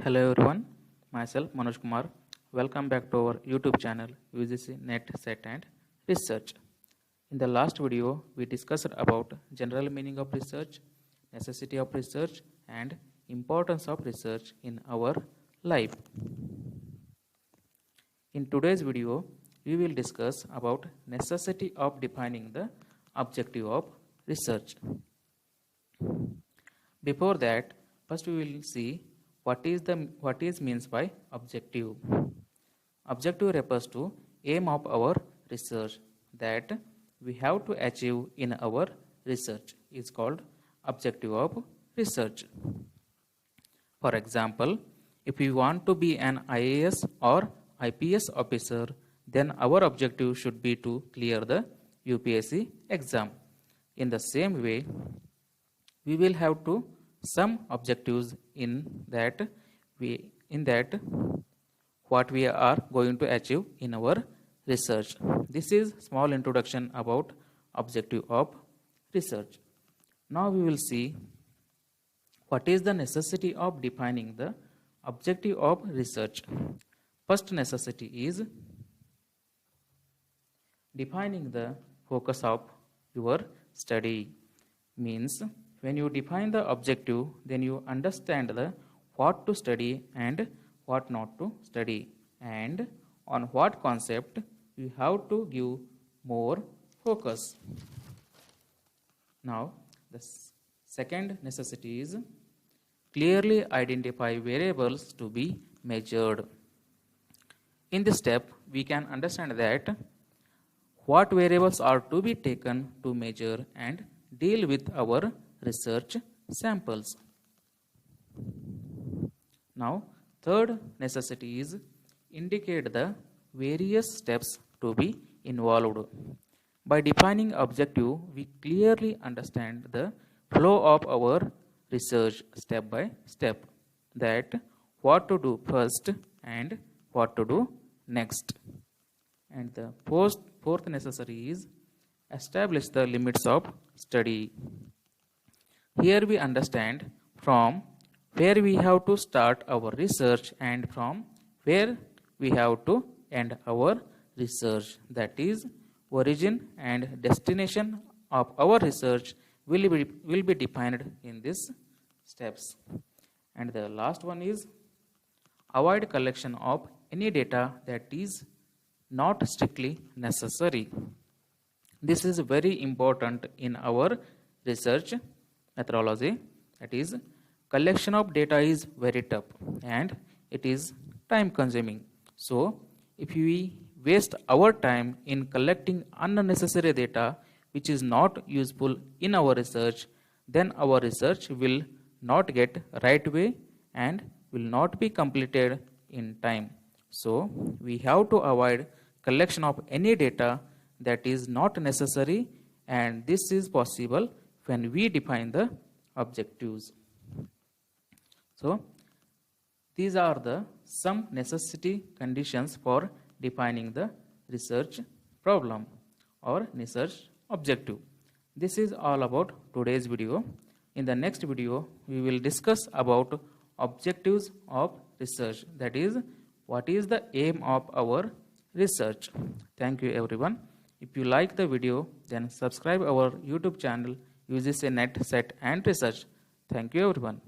Hello everyone, myself Manoj Kumar. Welcome back to our YouTube channel UGC Net Set and Research. In the last video, we discussed about general meaning of research, necessity of research and importance of research in our life. In today's video, we will discuss about necessity of defining the objective of research. Before that, first we will see what is means by objective. Objective refers to aim of our research that we have to achieve in our research is called objective of research. For example, if we want to be an IAS or IPS officer, then our objective should be to clear the UPSC exam. In the same way, we will have to some objectives in that what we are going to achieve in our research. This is small introduction about objective of research. Now we will see what is the necessity of defining the objective of research. First necessity is defining the focus of your study. Means when you define the objective, then you understand the what to study and what not to study, and on what concept you have to give more focus. Now, the second necessity is clearly identify variables to be measured. In this step, we can understand that what variables are to be taken to measure and deal with our research samples. Now, third necessity is indicate the various steps to be involved. By defining objective, we clearly understand the flow of our research step by step, that what to do first and what to do next. And the fourth necessary is establish the limits of study. Here we understand from where we have to start our research and from where we have to end our research. That is, origin and destination of our research will be defined in these steps. And the last one is avoid collection of any data that is not strictly necessary. This is very important in our research methodology. That is, collection of data is very tough and it is time consuming. So, if we waste our time in collecting unnecessary data which is not useful in our research, then our research will not get right way and will not be completed in time. So, we have to avoid collection of any data that is not necessary, and this is possible when we define the objectives. So, these are the some necessity conditions for defining the research problem or research objective. This is all about today's video. In the next video, we will discuss about objectives of research. That is, what is the aim of our research. Thank you everyone. If you like the video, then subscribe our YouTube channel UGC Net Set and Research. Thank you everyone.